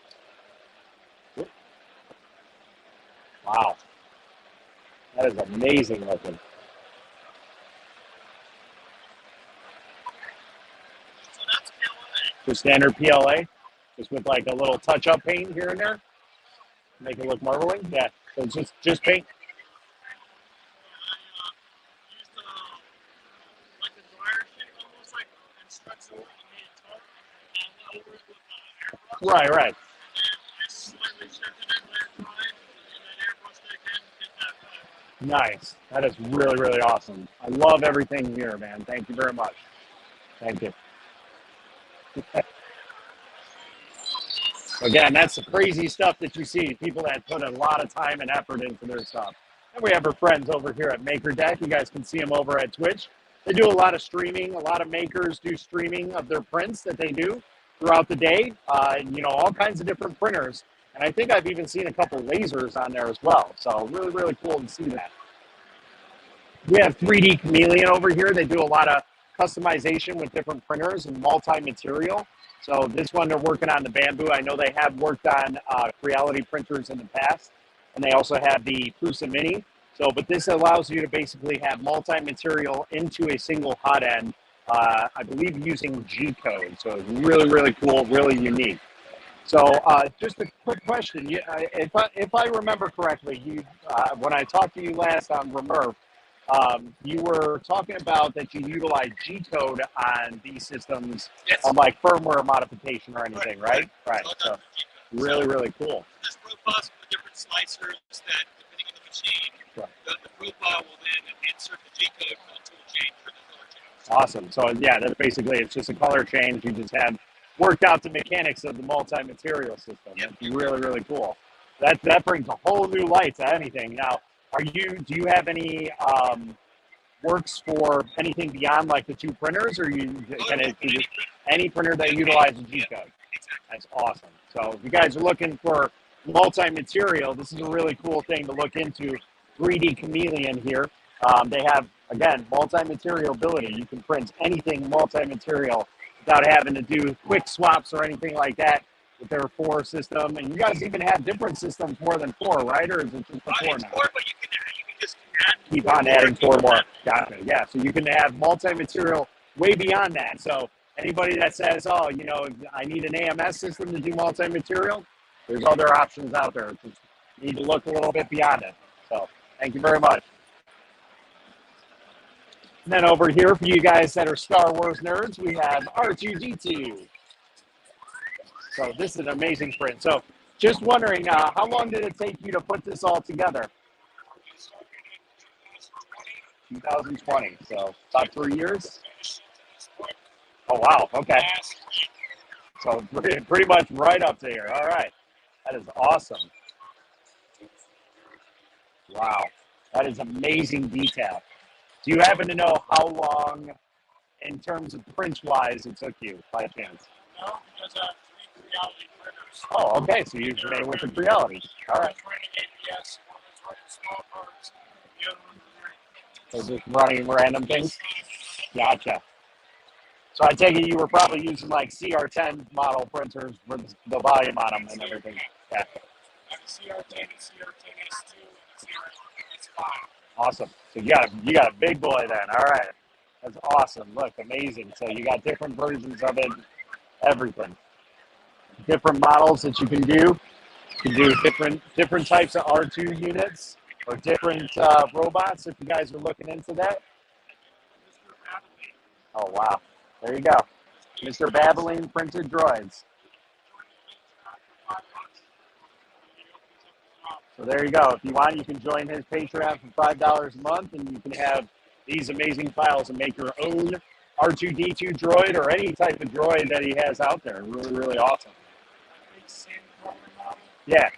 Wow. That is amazing looking. Just standard PLA, just with like a little touch-up paint here and there. Make it look marbling. Yeah. So it's just paint. Right. Nice. That is really, really awesome. I love everything here, man. Thank you very much. Thank you. Again, that's the crazy stuff that you see. People that put a lot of time and effort into their stuff. And we have our friends over here at Maker Deck. You guys can see them over at Twitch. They do a lot of streaming. A lot of makers do streaming of their prints that they do throughout the day. All kinds of different printers. And I think I've even seen a couple lasers on there as well. So really, really cool to see that. We have 3D Chameleon over here. They do a lot of customization with different printers and multi-material. So this one, they're working on the bamboo. I know they have worked on Creality printers in the past. And they also have the Prusa Mini. But this allows you to basically have multi-material into a single hot end, I believe using G-code. So it's really, really cool, really unique. So just a quick question. If I remember correctly, when I talked to you last on RepRap, you were talking about that you utilize G-code on these systems, on like firmware modification or anything, right? Right. So really, really cool. There's profiles for different slicers that, depending on the machine, the profile will then insert the G-code for the tool change for the color change. Awesome. So yeah, that's basically, it's just a color change. You just have worked out the mechanics of the multi-material system. That's really, really cool. That brings a whole new light to anything. Now, do you have any works for anything beyond like the two printers, or any printer that utilizes G-code? That's awesome. So if you guys are looking for multi-material, this is a really cool thing to look into. 3D Chameleon here. They have, again, multi-material ability. You can print anything multi-material without having to do quick swaps or anything like that with their 4 system. And you guys even have different systems, more than 4, right? Or is it just the 4 now? 4, but you can just add. Keep on adding 4 more. Gotcha. Yeah, so you can have multi-material way beyond that. So Anybody that says, oh, you know, I need an AMS system to do multi-material, there's other options out there. Just need to look a little bit beyond it. So thank you very much. And then over here, for you guys that are Star Wars nerds, we have R2-D2. So this is an amazing print. So just wondering, how long did it take you to put this all together? 2020, so about 3 years? Oh, wow, okay. So pretty much right up there. All right, that is awesome. Wow, that is amazing detail. Do you happen to know how long, in terms of print-wise, it took you, by chance? No, because I have 3 Creality printers. Oh, okay, so you made it with the Creality. All right. One's running ABS, one is running small parts, the other one's So just running random things? Gotcha. So I take it you were probably using like CR10 model printers for the volume on them and everything. Yeah. I have a CR10, a CR10S2, and a CR10S5. Awesome. So you got a big boy then. All right. That's awesome. Look, amazing. So you got different versions of it, everything. Different models that you can do. You can do different types of R2 units or different robots if you guys are looking into that. Oh, wow. There you go. Mr. Babbling printed droids. So there you go. If you want, you can join his Patreon for $5 a month, and you can have these amazing files and make your own R2-D2 droid or any type of droid that he has out there. Really, really awesome. Yeah.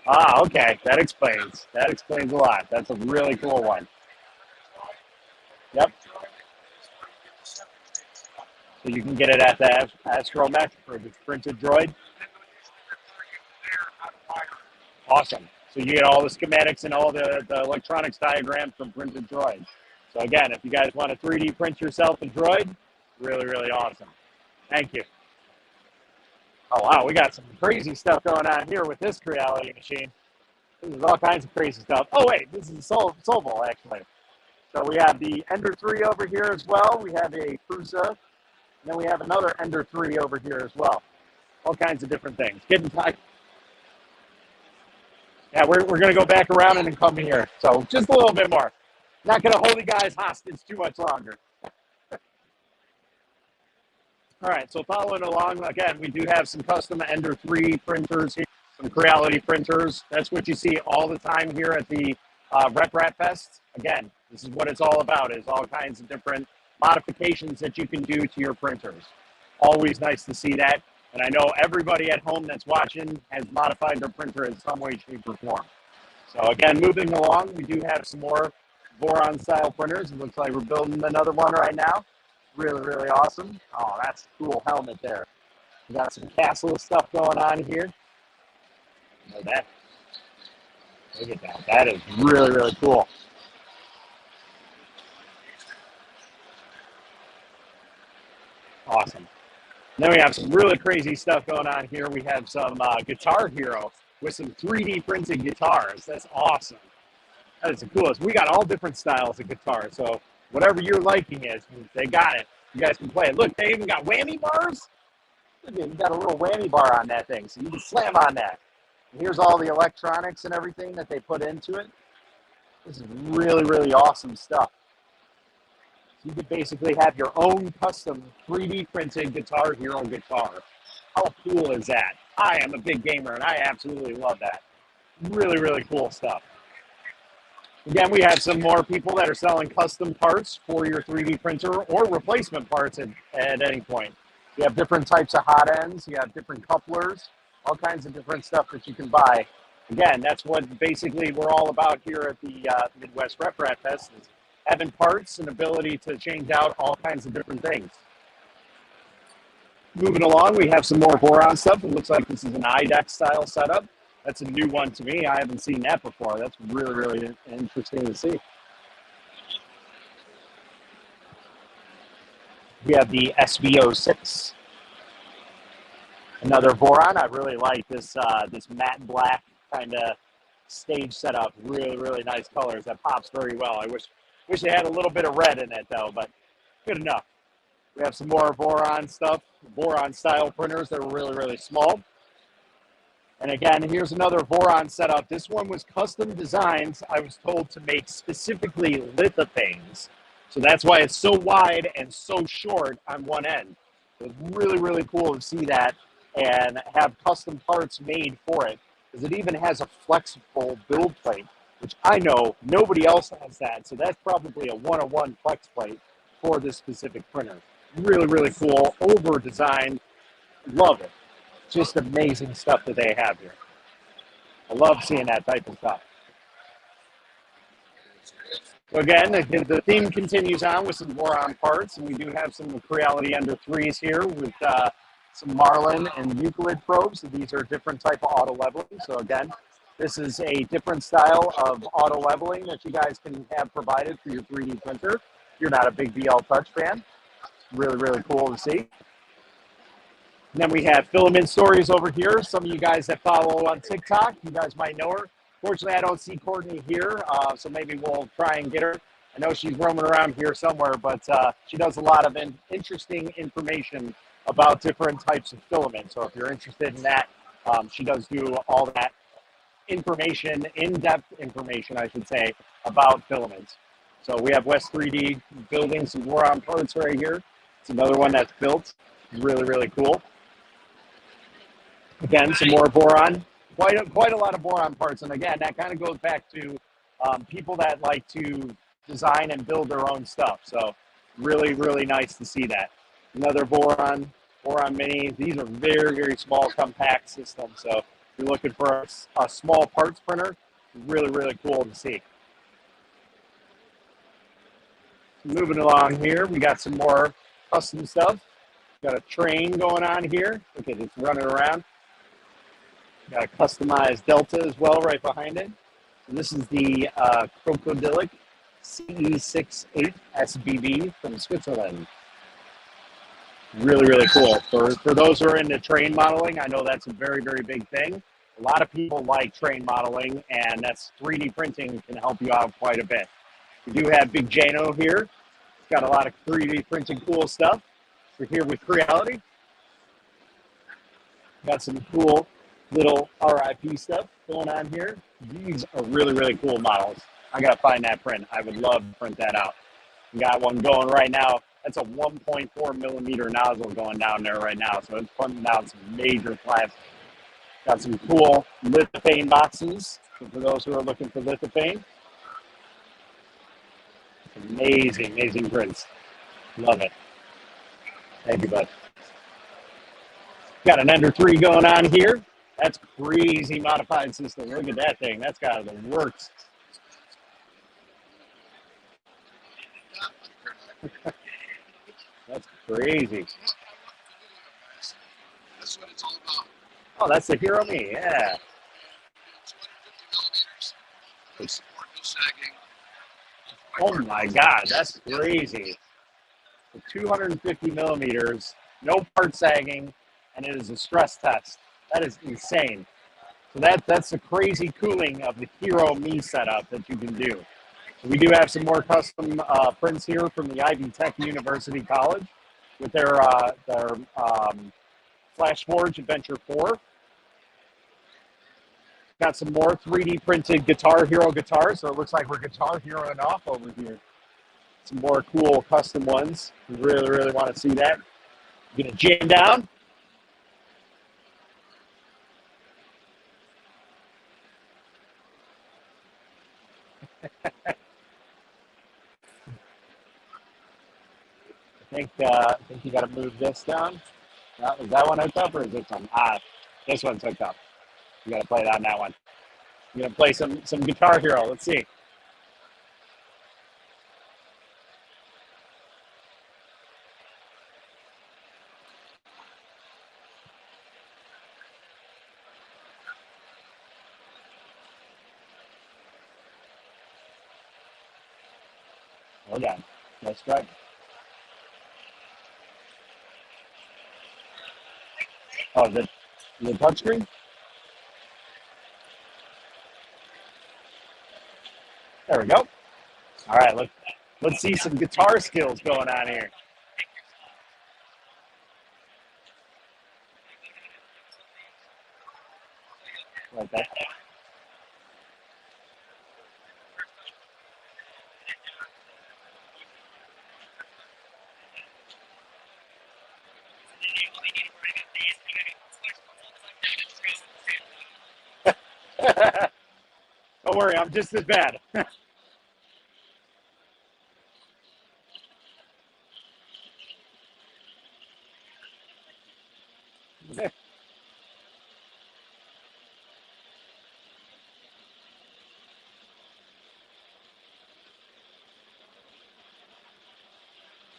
Ah, okay. That explains a lot. That's a really cool one. Yep. So you can get it at the Astromech for the printed droid. Awesome. So you get all the schematics and all the electronics diagrams from printed droids. So again, if you guys want to 3D print yourself a droid, really, really awesome. Thank you. Oh, wow. We got some crazy stuff going on here with this Creality machine. This is all kinds of crazy stuff. Oh, wait. This is a Solval, actually. So we have the Ender 3 over here as well. We have a Prusa. And then we have another Ender 3 over here as well. All kinds of different things. Getting tight. Yeah, we're going to go back around and then come here. So just a little bit more. Not going to hold you guys hostage too much longer. All right, so following along, again, we do have some custom Ender 3 printers here, some Creality printers. That's what you see all the time here at the RepRap Fest. Again, this is what it's all about, is all kinds of different modifications that you can do to your printers. Always nice to see that. And I know everybody at home that's watching has modified their printer in some way, shape, or form. So again, moving along, we do have some more Voron style printers. It looks like we're building another one right now. Really, really awesome. Oh, that's a cool helmet there. We got some castle stuff going on here. Look at that. Look at that. That is really, really cool. Awesome. Then we have some really crazy stuff going on here. We have some Guitar Hero with some 3D printed guitars. That's awesome. That is the coolest. We got all different styles of guitar. So whatever your liking is, they got it. You guys can play it. Look, they even got whammy bars. Look, you got a little whammy bar on that thing, so you can slam on that. And here's all the electronics and everything that they put into it. This is really, really awesome stuff. You could basically have your own custom 3D printed Guitar Hero guitar. How cool is that? I am a big gamer, and I absolutely love that. Really, really cool stuff. Again, we have some more people that are selling custom parts for your 3D printer or replacement parts at any point. You have different types of hot ends. You have different couplers, all kinds of different stuff that you can buy. Again, that's what basically we're all about here at the Midwest RepRap Fest, is having parts and ability to change out all kinds of different things. Moving along, we have some more Voron stuff. It looks like this is an IDEX style setup. That's a new one to me. I haven't seen that before. That's really, really interesting to see. We have the SVO6. Another Voron. I really like this this matte black kind of stage setup. Really, really nice colors. That pops very well. I wish it had a little bit of red in it though, but good enough. We have some more boron stuff, boron style printers that are really, really small. And again, here's another boron setup. This one was custom designed, I was told, to make specifically lithophanes. So that's why it's so wide and so short on one end. It's really, really cool to see that and have custom parts made for it, because it even has a flexible build plate, which I know nobody else has that. So that's probably a one-on-one flex plate for this specific printer. Really, really cool, over-designed. Love it. Just amazing stuff that they have here. I love seeing that type of stuff. So again, the theme continues on with some boron parts, and we do have some Creality under 3s here with some Marlin and Euclid probes. So these are different type of auto leveling. So again, this is a different style of auto leveling that you guys can have provided for your 3D printer. If you're not a big BL Touch fan, really, really cool to see. And then we have Filament Stories over here. Some of you guys that follow on TikTok, you guys might know her. Fortunately, I don't see Courtney here, so maybe we'll try and get her. I know she's roaming around here somewhere, but she does a lot of interesting information about different types of filaments. So if you're interested in that, she does do all that information, in-depth information, I should say, about filaments. So we have West 3D building some boron parts right here. It's another one that's built. Really, really cool. Again, some more boron. Quite a lot of boron parts. And again, that kind of goes back to people that like to design and build their own stuff. So really, really nice to see that. Another boron mini. These are very, very small, compact systems. So if you're looking for a small parts printer, really, really cool to see. Moving along here, we got some more custom stuff. Got a train going on here. Look at it, it's running around. Got a customized Delta as well right behind it. And this is the Crocodilic CE68 SBB from Switzerland. Really, really cool. For those who are into train modeling, I know that's a very, very big thing. A lot of people like train modeling, and that's 3D printing can help you out quite a bit. We do have Big Jano here. It's got a lot of 3D printing cool stuff. We're here with Creality. Got some cool little RIP stuff going on here. These are really, really cool models. I gotta find that print. I would love to print that out. We got one going right now. That's a 1.4 millimeter nozzle going down there right now. So it's putting down some major plastic. Got some cool lithophane boxes. So for those who are looking for lithophane. Amazing, amazing prints. Love it. Thank you, bud. Got an under 3 going on here. That's crazy modified system. Look at that thing. That's got the works. That's crazy. That's what it's all about. Oh, that's the Hero Me. Yeah. 250 millimeters. No support, no sagging. Oh my God, that's crazy. 250 millimeters, no part sagging, and it is a stress test. That is insane. So that's the crazy cooling of the Hero Me setup that you can do. So we do have some more custom prints here from the Ivy Tech University College with their Flash Forge Adventure 4. Got some more 3D printed Guitar Hero guitars, so it looks like we're Guitar Heroing off over here. Some more cool custom ones. We really, really want to see that. You're gonna jam down. I think you got to move this down. Is that one hooked up or is this one? This one's hooked up. You got to play it on that one. You're gonna play some Guitar Hero. Let's see. Hold on. Let's try. Oh, the touchscreen? There we go. All right, let's see some guitar skills going on here. Like that. Don't worry, I'm just as bad.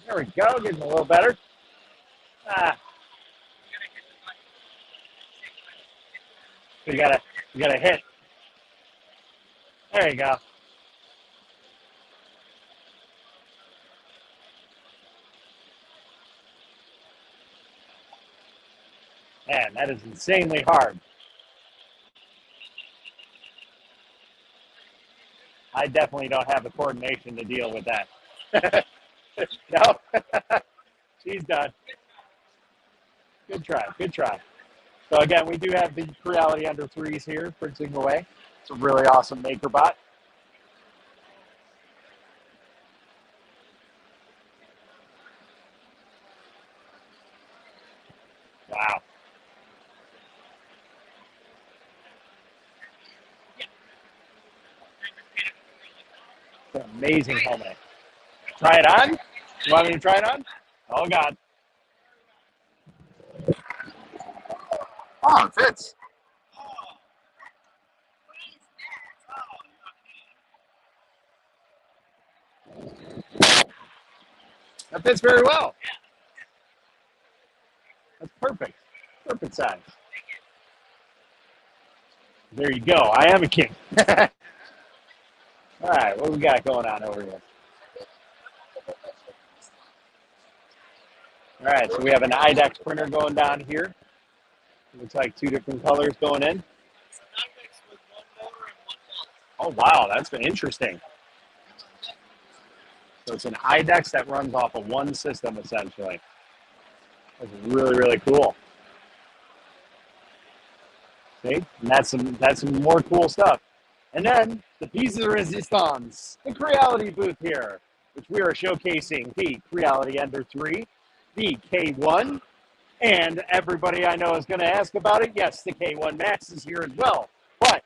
There we go, getting a little better. Ah, you gotta hit. There you go. Man, that is insanely hard. I definitely don't have the coordination to deal with that. No, she's done. Good try, good try. So again, we do have the Creality under 3s here printing away. It's a really awesome MakerBot. Wow. It's an amazing helmet. Try it on? You want me to try it on? Oh, God. Oh, it fits. That fits very well. That's perfect. Perfect size. There you go. I am a king. All right, what we got going on over here? All right, so we have an IDEX printer going down here. Looks like 2 different colors going in. Oh, wow, that's been interesting. So it's an IDEX that runs off of one system, essentially. That's really, really cool. See? And that's some more cool stuff. And then the piece de resistance, the Creality booth here, which we are showcasing the Creality Ender 3, the K1, and everybody I know is going to ask about it. Yes, the K1 Max is here as well, but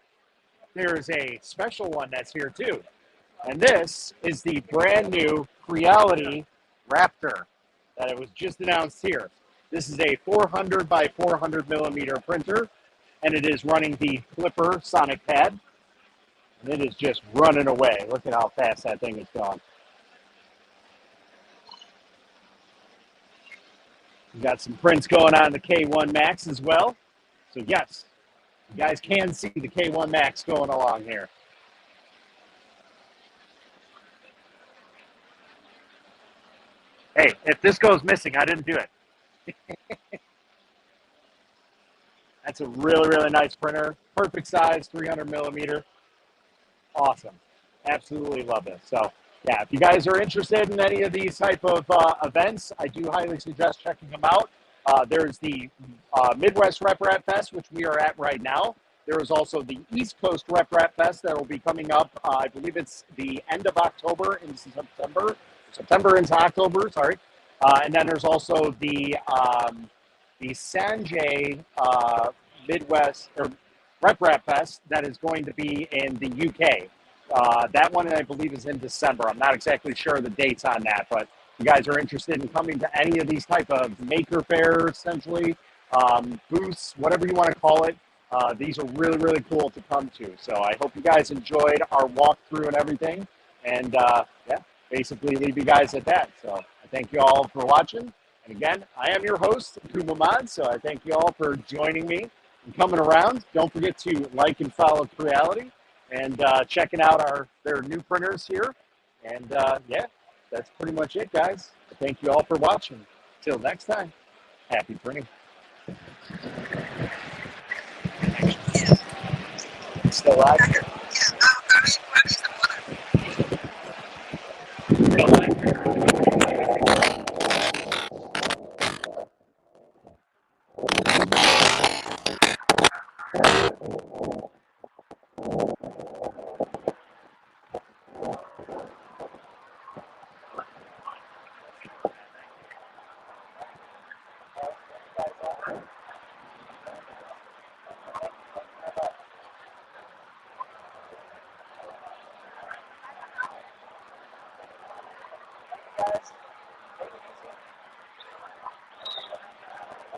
there's a special one that's here too. And this is the brand new Creality Raptor that it was just announced here. This is a 400 by 400 millimeter printer, and it is running the Clipper Sonic Pad. And it is just running away. Look at how fast that thing is going. We've got some prints going on the K1 Max as well. So yes, you guys can see the K1 Max going along here. Hey, if this goes missing, I didn't do it. That's a really, really nice printer. Perfect size, 300 millimeter. Awesome. Absolutely love this. So yeah, if you guys are interested in any of these type of events, I do highly suggest checking them out. There's the Midwest RepRap Fest, which we are at right now. There is also the East Coast RepRap Fest that will be coming up. I believe it's the end of October into September into October, sorry. And then there's also the Sanjay Midwest or RepRap Fest that is going to be in the UK. That one, I believe, is in December. I'm not exactly sure the dates on that, but if you guys are interested in coming to any of these type of maker fairs, essentially, booths, whatever you want to call it, these are really, really cool to come to. So I hope you guys enjoyed our walkthrough and everything. And yeah, basically leave you guys at that. So I thank you all for watching. And again, I am your host, Kumamad. So I thank you all for joining me and coming around. Don't forget to like and follow Creality and checking out their new printers here. And yeah, that's pretty much it, guys. Thank you all for watching. Till next time, happy printing. Still live? Yeah. guys.